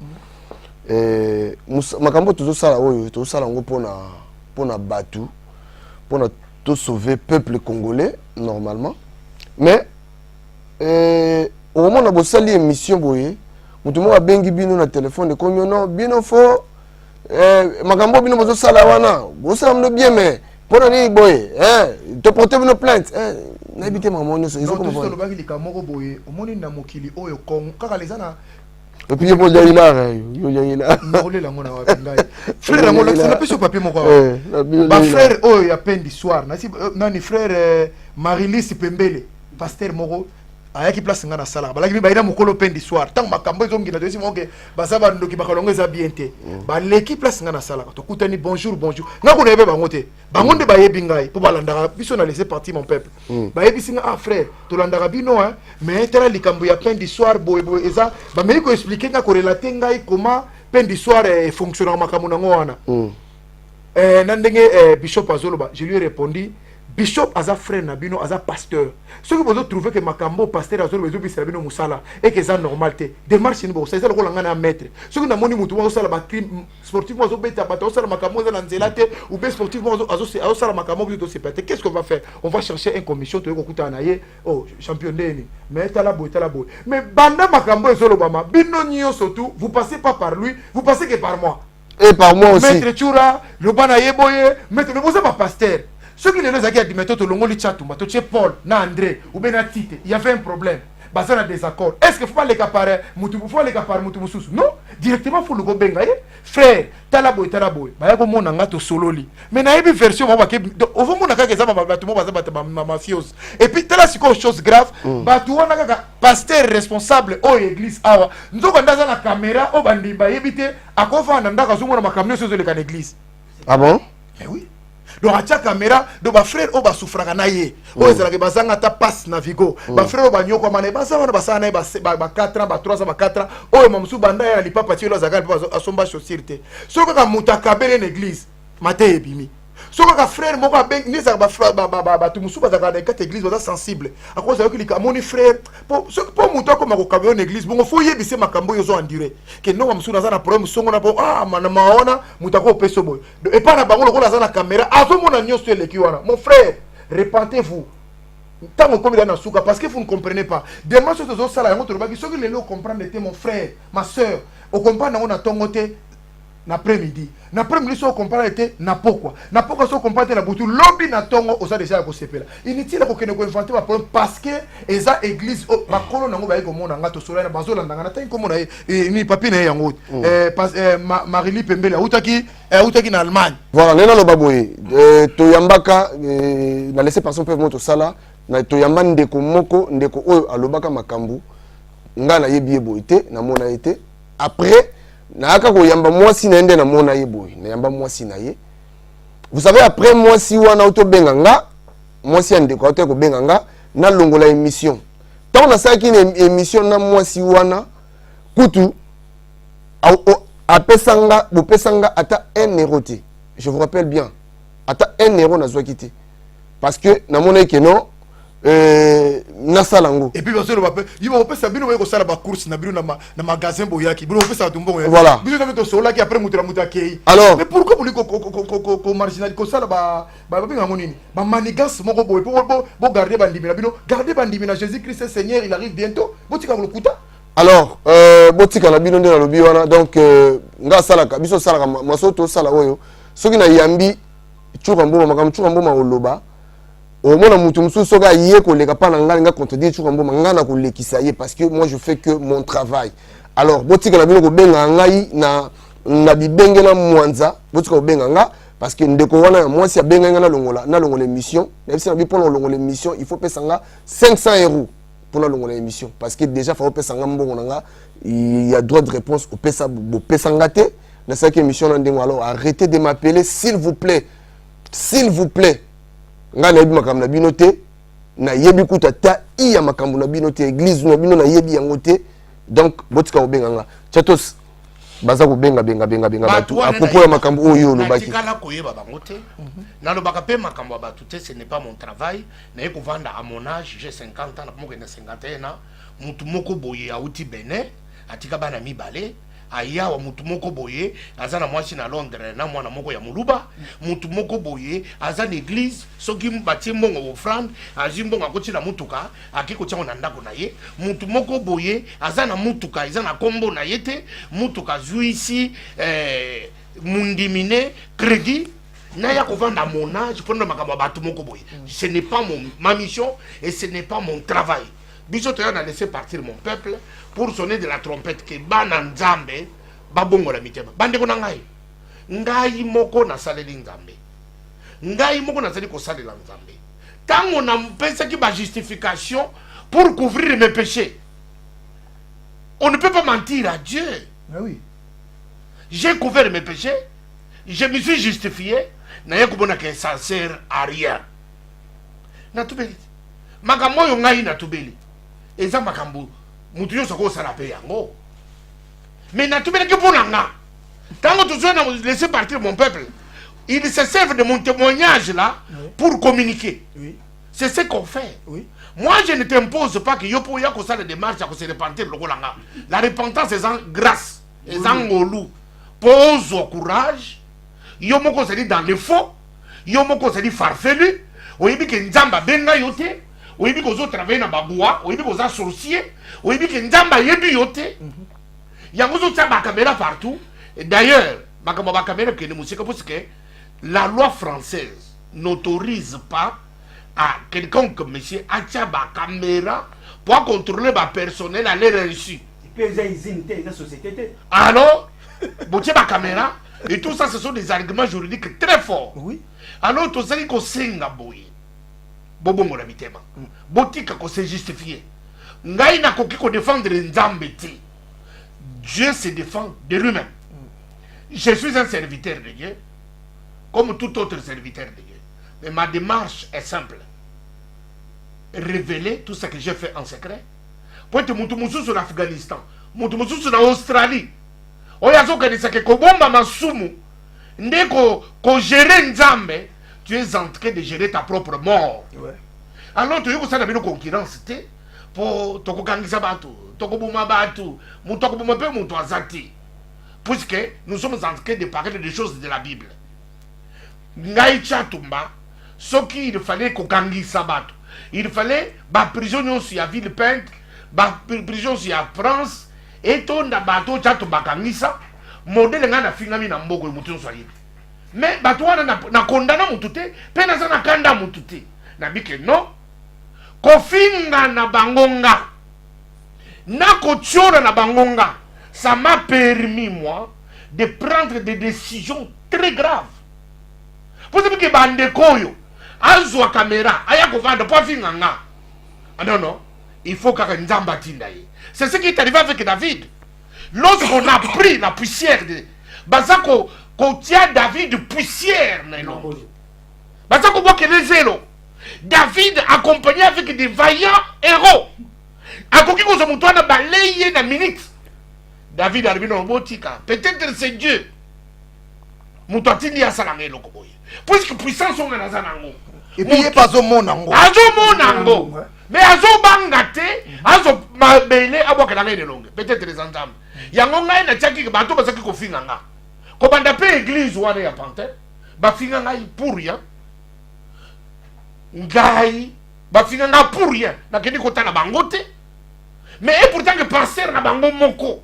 makambo toujours ça tout ça pour na batu, pour na tout sauver peuple congolais normalement. Mais au moment où on a une émission boye, mutu mo abengi bino na téléphone de comme non bino fo makambo bino bozo sala wana, bo sala bien mais pour ni boye te porter une plainte n'habite maman nous c'est comme ça le bagi li kamoko boye omoni na mokili oyo kongo kaka lezana et puis bo jaila yo ngole la ngona wa ngai frère ngolo ça n'a pas sur papier moko ba frère oyo ya pendi soir nani frère Marilis Pembele pasteur moko ayaki place ngana sala balaki bi baina mokolo pendi soir tant makambo ezongi na dosi moke basaba ndoki bakalongo za bien te ba l'équipe place ngana sala to kutani bonjour ngako na yebe bangote bangonde bayebi ngai po balandaka biso na laisser partir mon peuple bayebi singa ah frère to landaka bino mais tera likambo ya pendi soir boy eza ba meli ko expliquer nga ko relater ngai comment pendi soir fonctionne makambo nango wana na ndenge Bishop Azoloba je lui ai répondu Bishop aza frère Nabino aza pasteur. Ce que vous trouvez que Makambo pasteur azolo bezo bisala bino musala et que ça normalité. Démarche ni bo ça le kolanga na maître. Ce que na moni mutu wa sala ba crime sportif mo zo beta ba sala Makambo za nzelate ou be sportif mo zo sala Makambo bi do se péter. Qu'est-ce qu'on va faire? On va chercher une commission to ko kuta na ye oh champion deni. Mais tala boy. Mais banda Makambo ezolo bama bino nyo surtout vous passez pas par lui, vous passez que par moi. Et par moi aussi. Maître Chura, le bana yeboye, maître ne vous pas pasteur. Ceux qui les ont dit que tu longo li chatumba, tu Paul, na André, ou bien na Tite, il y avait un problème. Basé na désaccord. Est-ce qu'il faut les caparer, faut les caparer mutu mususu? Non, directement faut le go benga. Frère, talaboy. Ba yako mona ngato sololi. Mais na yebi version ba ke au fond mona ka ke za ba batu mo ba mafios. Et puis tala siko chose grave, ba tu wana ka pasteur responsable o église awa. Nzoko ndaza na caméra o bandi ba yebite akofa na ndaka zungo na makamio sozo le kan église. Ah bon? Eh oui. Donc à chaque caméra do ba frère o ba souffraka na ye o ezala ke bazanga ta passe na vigo ba frère o ba nyoko mané ba savana ba sana ba 4 ans ba 3 ans ba 4 ans o mamsu banda ya li papa tilo zakal pa asomba chaussure soko ka mutakabele l'église maté ebimi soko ka frère moko ben ni za ba frère ba tu musu ba zakal de quatre église ba sensible à cause que li ka moni frère po muto ko mako kabelo l'église bongo fo yebise makambo yo zo enduré que non mamsu na za na problème songo na po mana maona mutako peso boy et pas na bango ko na za na caméra azo mona nyoso eleki wana mon frère repentez-vous tant comme dans souka parce que vous ne comprenez pas des matchs de ça là ngoto baki soki lelo comprendre était mon frère ma sœur au comprendre on a tongoté l'après-midi so comprendre était na pourquoi so comprendre na butu lobby na tongo osa déjà ko sepela inutile ko kene ko inventer ba problème parce que eza église ba kolo nango ba ko mona ngato sola na bazola ndanga na ko mona ni papi na yango Marilis Pembele utaki na Allemagne voilà nena lo baboye to yambaka na laisser personne peut moto sala na to yamba ndeko moko ndeko oyo alobaka makambu ngana yebi eboite na mona été après na aka ko yamba mwasi na ende na mona ye boy na yamba mwasi na ye vous savez après mwasi wana auto benga nga mwasi ande ko auto ko benga nga na longola émission tant na saki une émission na mwasi wana kutu apesanga bopesanga ata 1 euro te je vous rappelle bien, ata 1 euro na zwa quitté. Parce que na monnaie que non, na salango. Et puis parce que le pape, il va passer bino ko sala ba course na bino na magasin boyaki. Bino pesa tumbo. Voilà. Bino na to sola qui après muta kei. Alors, mais pourquoi vous ko marginal ko sala ba binga monini? Ba manigance moko boy bo garder bandimi na bino, garder bandimi na Jésus-Christ Seigneur, il arrive bientôt. Botika ko kuta. alors, botika na bino nde na lobi wana donc nga salaka biso salaka masoto sala oyo. Soki na yambi chuka mboma makam chuka mboma oloba. Au moins, mutu mususu soka yé ko leka pa na nga nga contredire chuka mboma nga na ko lekisa ye parce que moi je fais que mon travail. Alors, botika na bino ko benga ngai na bibenge na mwanza, botika ko benga nga parce que ndeko wana moi si benga nga na longola émission, na bisi na bi pour longola émission, il faut payer nga 500 € pour la longola émission parce que déjà faut payer nga mbongo nga, il y a droit de réponse au pesa bo pesa nga te na cette émission na ndengo. Alors arrêtez de m'appeler s'il vous plaît. S'il vous plaît. Nga na yebi makambo na bino te na yebi kuta ta iya makambo na bino te église na bino na yebi yango te donc botika obenga nga chatos baza ko benga batu à propos ya makambo oyo lobaki kala koyeba bango te na lobaka pe makambo batu te, ce n'est pas mon travail na yeko vanda à mon âge, j'ai 50 ans na moko na 51 ans mutu moko boye auti bene atika bana mibale aya wa mutu moko boye azana mwasi na Londres na mwana moko ya muluba mutu moko boye azana église soki mbati mbongo offrande ajimbongo akoti na mutuka akiko tyango na ndako na ye mutu moko boye azana mutuka azana kombo na yete mutuka zuisi mundimine crédit na ya kovanda mon âge pour makambo batu moko boye. Ce n'est pas ma mission et ce n'est pas mon travail. Bisoto a laissé partir mon peuple pour sonner de la trompette que bana nzambe babongo la mitema bande ko ngai ngai moko na saleli nzambe ngai moko na sali ko salela nzambe tango na mpesa ki ba justification pour couvrir mes péchés. On ne peut pas mentir à Dieu. Ah oui. J'ai couvert mes péchés, je me suis justifié, na yakubona que ça sert à rien. Na tubeli makambo yo ngai na tubeli eza makambo mutu yo soko sala pe yango mais na tubeli ke pour nga tango tu dois laisser partir mon peuple, ils se servent de mon témoignage là pour communiquer. Oui. C'est ce qu'on fait. Oui. Moi je ne t'impose pas que yo pour ya ko sala démarche à se repentir le kolanga. La repentance est en grâce, est en ngolu. Pose au courage. Yo moko se dit dans le faux, yo moko se dit farfelu. Oyebi ke nzamba benga yote, oyebi ko zo travailler na babua, oyebi ko za sorcier, oyebi ke nzamba yebi yote. Yango zo tsaba caméra partout. Et d'ailleurs, makambo ba caméra ke ne musika parce que la loi française n'autorise pas à quelqu'un comme monsieur atia ba caméra pour contrôler ba personnel à l'air reçu. Alors, botie ba caméra et tout ça ce sont des arguments juridiques très forts. Oui. Alors to sali ko senga boye. Bobongo la mitema. Botika ko se justifier. Ngai na koki ko défendre nzambe ti. Dieu se défend de lui-même. Je suis un serviteur de Dieu comme tout autre serviteur de Dieu. Mais ma démarche est simple. Révéler tout ce que j'ai fait en secret. Pour être mutu sur l'Afghanistan, mutu sur l'Australie. Oyazo kanisa ke ko bomba masumu. Ndeko ko gérer nzambe. Tu es en train de gérer ta propre mort. Ouais. Alors tu as une concurrence pour toko kangisa batu, toko buma batu, toko buma pe muto azati. Puisque nous sommes en train de parler des choses de la Bible. Ngai chatumba, ce qu'il fallait ko kangisa batu. Il fallait ba prison sur la ville peinte, ba prison sur la France et ton da bato chatumba kangisa, modèle ngana fingami na mboko mutu swali. Mais batouana na condamna mutute pena sana kanda mutute na bike non kofinga na bangonga na kotiora na bangonga ça m'a permis moi de prendre des décisions très graves. Vous savez que bande koyo azwa caméra aya ko vanda po finga nga. Ah non non, il faut que nzamba tindaye. C'est ce qui est arrivé avec David. Lorsqu'on a pris la poussière de Bazako Kotia David poussière Bazako boke les zéros. David accompagné avec des vaillants héros. Akoki ko zamutwana balaye na minute. David arrive dans botika. Peut-être c'est Dieu. moto atindi asala ngai eloko boye puisque puissance onga naza nango et puis ye pas azomona ngo azomona ngo mais azobanga te azomabele abwakela ngai nelonge peut-être les nzambe yango ngai natiaki bato bazaki kofinga nga kobanda mpe église wana ya pantin bafinga ngai pour rien ngai bafinga nga pour rien nakendi kotala bango te mais et pourtant que pasteur na bango moko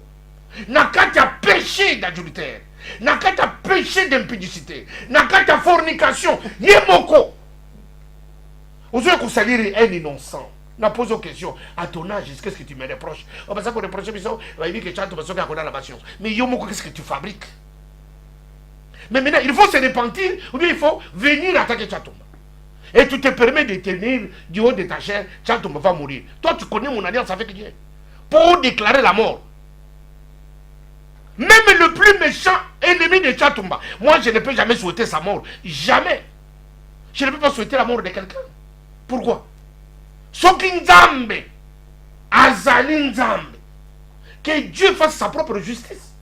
na kati ya péché d'adultère na kati ya péché d'impudicité na kati ya fornication ye moko ozoya kosaliri un innocent na pose aux questions à ton âge qu'est-ce que tu me reproches on va ça qu'on reproche biso va dire que tu as tout besoin qu'on a la patience mais yo moko qu'est-ce que tu fabriques mais maintenant il faut se repentir ou bien il faut venir attaquer Tchatomba et tu te permets de tenir du haut de ta chair Tchatomba va mourir toi tu connais mon alliance avec Dieu pour déclarer la mort. Même le plus méchant ennemi de Tchatomba, moi je ne peux jamais souhaiter sa mort. Jamais. Je ne peux pas souhaiter la mort de quelqu'un. Pourquoi? Soki Nzambe, Azali Nzambe, que Dieu fasse sa propre justice.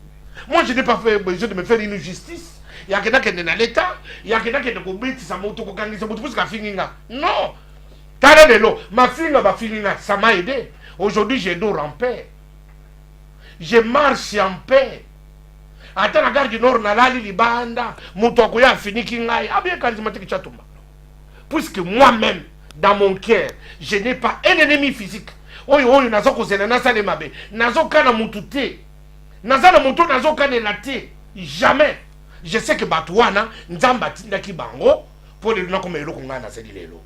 Moi je n'ai pas besoin de me faire une justice. Il y a quelqu'un qui est dans l'État, il y a quelqu'un qui est dans l'État, sa moto, non. Ma fille, ça m'a aidé. Aujourd'hui, je dors en paix. Je marche en paix. Attends, la gare du Nord, Nalali, Libanda, Moutokoya, Finikingai, bien charismatique Tchatomba. Puisque moi-même, dans mon cœur, je n'ai pas un ennemi physique. Oh, nazo kozela na sale mabe. Nazo kana mutute. Nazana mutu nazo kana late. Jamais. Je sais que Batouana, Nzamba tindaki bango, pour les gens comme Elo Kongana, c'est lelo.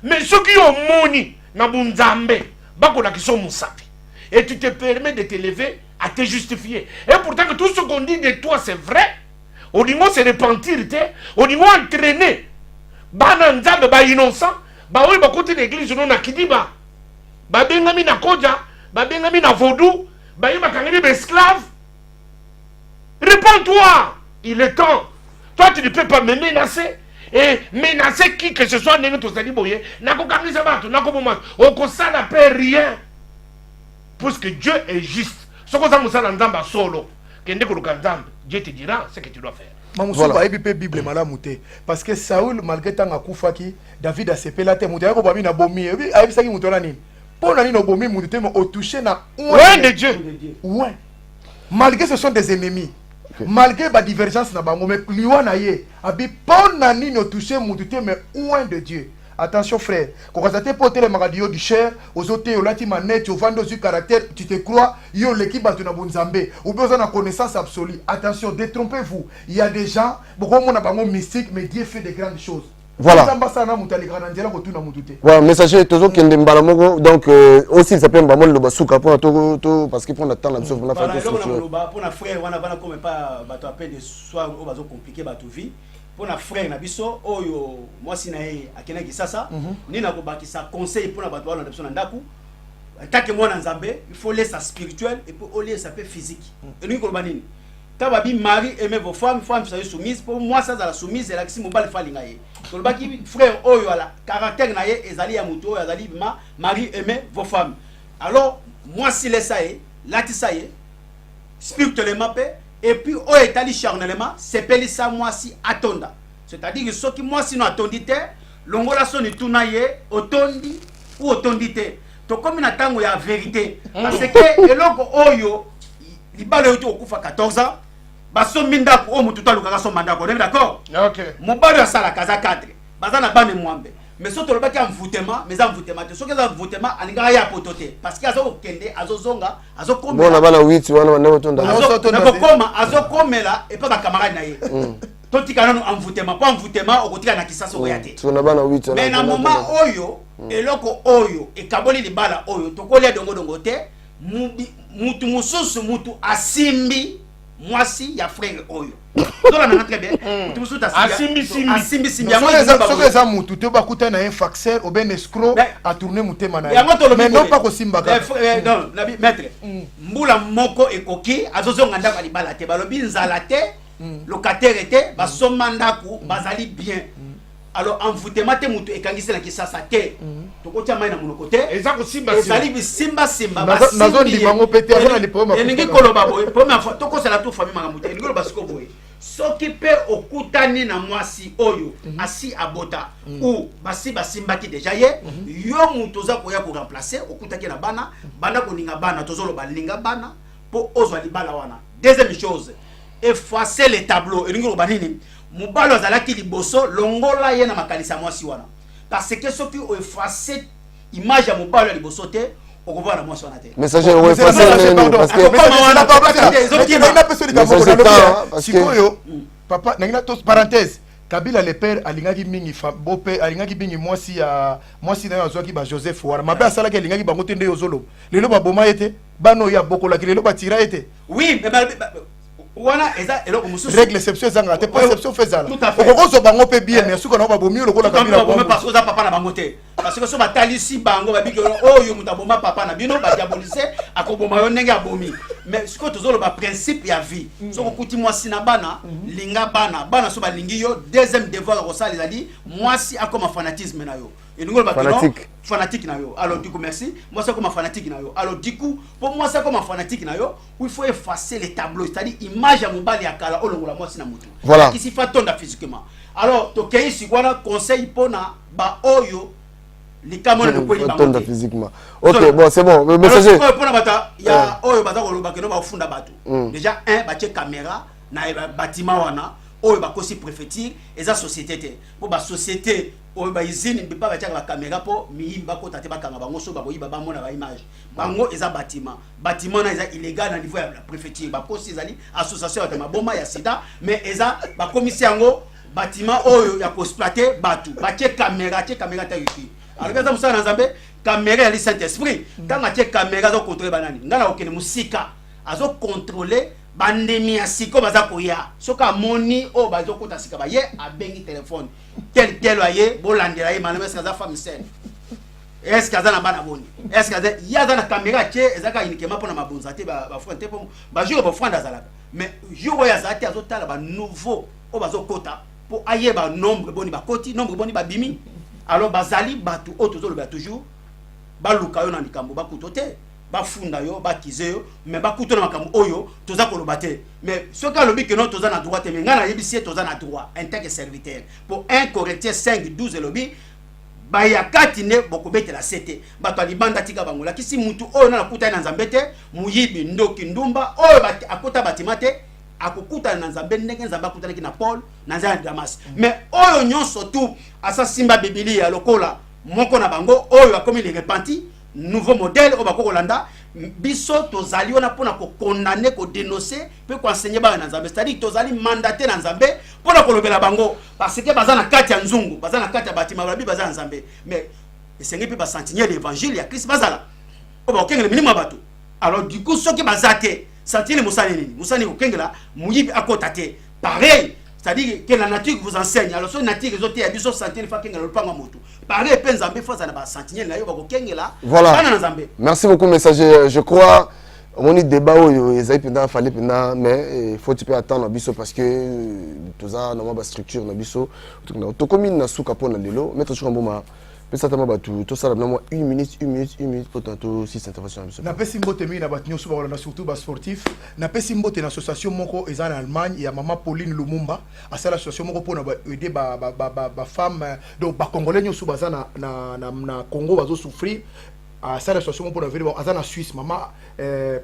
Mais ceux qui ont moni, Nabunzambe, Bakola qui sont moussapi. Et tu te permets de te lever à te justifier. Et pourtant que tout ce qu'on dit de toi c'est vrai. Au niveau c'est repentir, au niveau entraîner. Bana Nzambe, ba innocent, ba oui, ba côté l'église, non na Kidiba. Ba bengami na Kodja, ba bengami na Vodou, ba yima kangeli ba esclave. Réponds-toi, il est temps. Toi tu ne peux pas me menacer. Et menacer qui que ce soit, n'est pas boye. Nako kangeli sabato, nako moment. Oko ça n'a pas rien. Puisque Dieu est juste. Ce que ça nous a solo. Dieu te dira ce que tu dois faire. Voilà. Bible malamute parce que Saoul malgré tant akufaki David a sepé la terre muté ko bami na bomi a bisaki mutona nini pour nani no bomi muté mais au toucher na ouais de Dieu ouais malgré ce sont des ennemis malgré la divergence na bango mais liwa na ye abi pour nani no toucher muté mais loin de Dieu. Attention frère, quand vous êtes porté le magadio du cher, aux hôtels, au lati manette, au vendre du caractère, tu te crois, yo l'équipe à Tunabunzambe, ou besoin de connaissance absolue. Attention, détrompez-vous. Il y a des gens, beaucoup de gens mystiques, mais Dieu fait des grandes choses. Voilà. Voilà, messager, toujours qu'il y a des donc aussi il s'appelle Mbamon Lobasuka pour tout parce qu'il prend le temps là-dessus. Pour la frère, on a comme pas de soir compliqué vie. Pour na frère na biso oyo moi sinaye akena kisasa ni na kobakisa conseil pour na bato wana na ndaku tant que moi na Nzambe il faut laisser ça spirituel et pour laisser ça peu physique et nous koloba nini ta babi mari aimer vos femmes soyez soumises pour moi ça za la soumise et la kisi mobile fali ngaye koloba ki frère oyo ala caractère na ye ezali ya muto ezali mari aimer vos femmes alors moi si laisse ça y latisa ye spirituellement paix. Et puis, au étali charnellement, c'est pelissa moi si atonda. C'est-à-dire que ceux qui moi si non attendite, l'ongola son est tournaye, otondi ou otondite. To comme une attente ya vérité. Parce que eloko oyo, il bale yoto okufa 14 ans, baso minda ko o mututa lukaka son mandat ko, d'accord? OK. Mon bale ya sala kaza 4. Bazana bane mwambe. Mais surtout le baki envoûtement, mais envoûtement, ceux qui envoûtement alinga ya pototé parce que azo kende azo zonga azo komela. Bon là-bas 8 wana na otonda. Azo koma azo komela et pas ba camarade na ye. Totika na envoûtement, pas envoûtement okotika na kisasa oyate. Tu na bana 8 mais na moment oyo eloko oyo e kaboli libala oyo tokolia dongo te mutu mususu mutu asimbi mwasi ya frère oyo. Tola na très bien. Mutu mususu asimbi simbi yango ça mutu te bakuta na un faxeur ou ben escroc a tourner mutema na. Mais non pas ko simba ka. Non, nabi maître. Mbula moko ekoki azozonga ndaka libala te balobi nzala te locataire était basomandako bazali bien. Alors envoûtement te mutu ekangisi na kisasa te. Tokotia mai na monoko te. Ezako simba simba. Nazo ndi bango pété na lipoma. Eningi koloba boy, première fois toko c'est la tout famille manga mutu. Eningi koloba siko boy. soki pe okutani na mwasi oyo asi abota ou basi basimbaki déjà ye yo mutu oza koya ko remplacer okutaki na bana bana koninga bana tozoloba linga bana po ozwa libala wana. Deuxième chose, effacer les tableaux elingi loba nini mobalo azalaki liboso longola ye na makanisa mwasi wana parce que soki o effacer image ya mobalo ya liboso te okoba na mwasi wana te. Messager o effacer parce que papa nangina tos parenthèse Kabila le père alingaki mingi bope alingaki bingi mwasi na azwaki ba Joseph Wara mabe asala ke alingaki bango te nde yozolo lelo ba boma ete bano ya bokola ki lelo ba tira ete oui mais wana eza eloko mususu règle exception zanga te pas exception faisala okozo bango pe bien mais suko na ba bomi lokola Kabila bomba parce que za papa na bango te parce que so batalisi bango babiki oyo mutaboma papa na bino ba diaboliser akoboma yo ndenge abomi mais suko tozolo ba principe ya vie soko kuti mwasi na bana linga bana so balingi yo deuxième devoir ko sala ezali mwasi akoma fanatisme na yo et nous fanatique na yo alors du coup merci moi c'est comme fanatique na yo alors du coup pour moi c'est comme fanatique na yo il faut effacer les tableaux c'est-à-dire image ya mobali ya kala olongola mwasi na mutu voilà qui s'y fait tonda physiquement alors to kei si wana conseil pona ba oyo likamona de ko tonda physiquement OK bon c'est bon le messager pona bata ya oyo bata ko loba ke no ba funda batu déjà un ba che caméra na bâtiment wana oyo ba kosi préfecture eza société te bo ba société oyo ba izine mbipa ba tshaka caméra po miyimba ko tate bakanga bango so ba boyiba ba mona ba image bango eza bâtiment na eza illégal na niveau ya la préfecture ba kosi ezali association ya maboma ya sida mais eza ba commissaire yango bâtiment oyo ya ko exploiter batu ba tshaka caméra ta yuki alors kaza musana nzambe caméra ya li Saint Esprit kanga tshaka caméra zo contrôler banani ngana okene musika azo contrôler bandemi ya siko baza koya soka moni o bazo kota sika ba ye abengi téléphone tel aye bolandela ye malama est-ce que za femme saine est-ce que za na bana boni est-ce que ya za na caméra che ezaka uniquement pour na mabonza te ba front pour ba jour ba front azalaka mais jour ya zati azotala ba nouveau o bazo kota pour aye ba nombre boni ba koti nombre boni ba bimi alors bazali batu o tozolo ba toujours ba luka yo na likambo ba kutote ba funda yo ba kize yo mais ba kuto na makambo oyo toza koloba te mais ce ka lobi que non toza na droit te mais ngana yebisi toza na droit en tant que serviteur pour 1 Corinthiens 5:12 lobi ba ya katine bokobetela sete bato alibanda tika bangola kisi mutu oyo na kuta na nzambe te muyibi ndoki ndumba oyo akota batima te akokuta na nzambe ndenge nzambe akutana ki na Paul na nzambe Damas mais oyo nyonso tu asa simba Biblia lokola moko na bango oyo akomi les repentis nouveau modèle au bako Kolanda biso tozali ona pona ko condamner ko dénoncer pe ko enseigner ba na Nzambe c'est-à-dire tozali mandaté na Nzambe pona ko lobela bango parce que baza na kati ya nzungu baza na kati ya batima babi baza na Nzambe mais esengi pe ba sentinelle l'évangile ya Christ bazala o ba okengela minima bato alors du coup soki bazate sentinelle musani ko kengela muyibi akota te pareil c'est-à-dire que la nature vous enseigne alors so nature ezote ya biso sentinelle fa kengela lopanga moto pareil pe Nzambe fa na ba sentinelle na yo ba ko kengela voilà merci beaucoup messager je crois on est débat oyo ezai penda fallait penda mais faut tu peux attendre biso parce que toza normalement ba structure na biso to commune na suka pona lelo mettre sur un moment peut-être ba tout ça là 1 minute pour tantôt 6 interventions biso na pesi mbote mi na batinyo so ba surtout ba sportif na pesi mbote na association moko eza en Allemagne ya maman Pauline Lumumba asala association moko pona ba aider ba femme donc ba congolais nyoso baza na Congo bazo souffrir à cette association pour la ville à la Suisse maman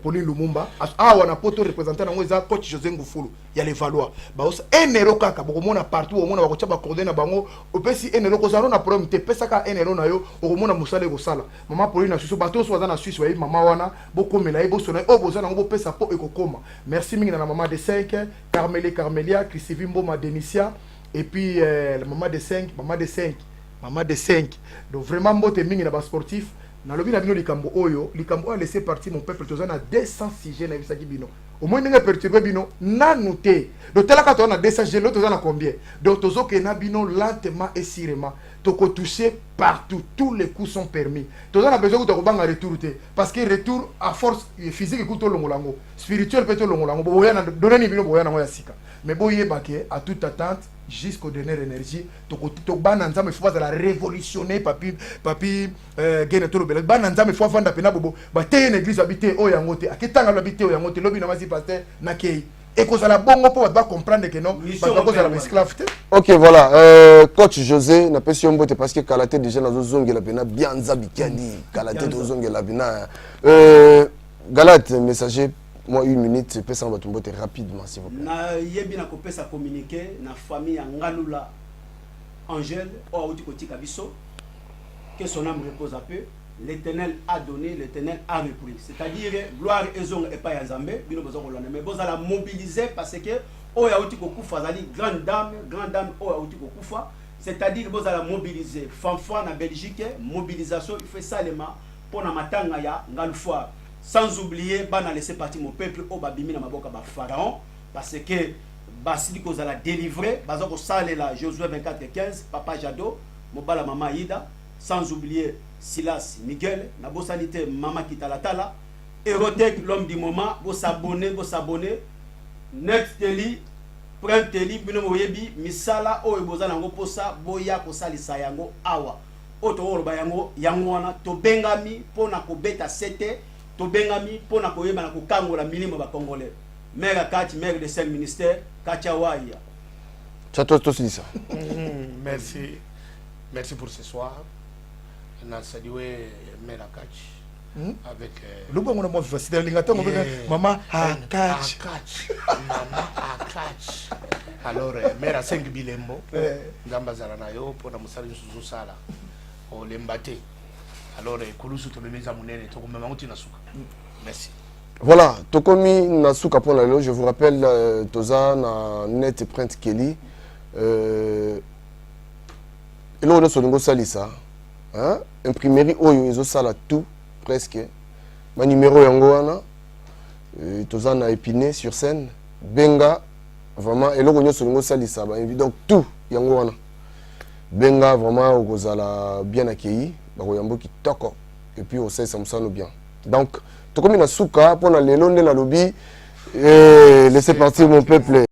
Pauline Lumumba wana poto représentant nango eza coach José Ngufulu ya les Valois ba os enero kaka bokomona partout omona bakocha ba coordonner bango opesi enero ko zalo na problème te pesa ka enero na yo okomona musale ko sala maman Pauline na Suisse bato so na Suisse wa maman wana bokomela bo sona o boza nango pesa po ekokoma merci mingi na maman de 5 Carmelia Chrisivimbo Madenicia et puis la maman de 5 donc vraiment mbote mingi na ba sportif na lobi na bino likambo oyo a laissé partir mon peuple tozana 200 sujets na bisaki bino au moins nga perturber bino nanu te donc telaka to na 200 sujets l'autre tozana combien donc tozo ke na bino lentement et sûrement toko toucher partout tous les coups sont permis tozana besoin de banga retour te parce que retour à force physique ko to longolango spirituel peut to longolango boya na donner bino boya na ya sika mais boye baké à toute attente jusqu'au dernier énergie to bananza me faut la révolutionner papi gene to lobela bananza me faut vanda pena bobo ba te une église habité o yango te aketanga habité o yango te lobi na masi pasteur na kei et que ça la bongo pour pas comprendre que non Mission parce que ça la opère, esclave. Ok, voilà. Coach José, n'a pas si on botte parce que Kalaté déjà dans zone la bena bien zabikali. Kalaté dans zone la bena. Galate, messager, moi 1 minute, c'est pas ça, on va tomber rapidement s'il vous plaît. Na yebi na kopesa communiquer na famille ya Ngalula Angèle au Tikoti Kabiso que son âme repose à peu. L'Éternel a donné, l'Éternel a repris. C'est-à-dire gloire et zong et pas Yazambe, bino besoin de mais vous allez mobiliser parce que Oya Oti Kokufa zali grande dame Oya Oti Kokufa, c'est-à-dire vous allez mobiliser fanfare na Belgique, mobilisation il fait ça les mains pour na matanga ya Ngalufwa. Sans oublier bana laisser partir mon peuple au babimi na maboka ba pharaon parce que basili ko zala délivrer bazako salela Josué 24:15 papa Jado mobala mama Ida, sans oublier Silas Miguel na bosanité mama Kitalatala Erotech l'homme du moment bo s'abonner Next Teli Print Teli bino moyebi misala o ebozana ngo posa boya ko salisa yango awa oto oloba yango wana to bengami pona ko beta sete to bengami pona ko yeba na ko kangola milimo ba congolais maire Kati maire de 5 ministères Kachawaya. Chato to ça. Merci pour ce soir. On a salué Mère Akachi avec le bon moment facile l'ingato maman Akachi. Maman Akachi. Alors Mère 5 bilembo ngamba zala nayo pona musali suzu sala o lembate. Alors kulusu to bemeza munene to komema muti nasuka. Merci. Voilà, Tokomi Nasuka pour la je vous rappelle Toza na net print Kelly et là on a sur salisa hein imprimerie oyo ezo sala tout presque ma numéro yango wana Toza na Épinay sur scène benga vraiment et là on a sur salisa ba donc tout yango wana benga vraiment okozala bien accueilli ba yambo kitoko et puis on sait ça nous bien donc Tokomi Nasuka pour la lelo na lobby et laissez partir mon peuple.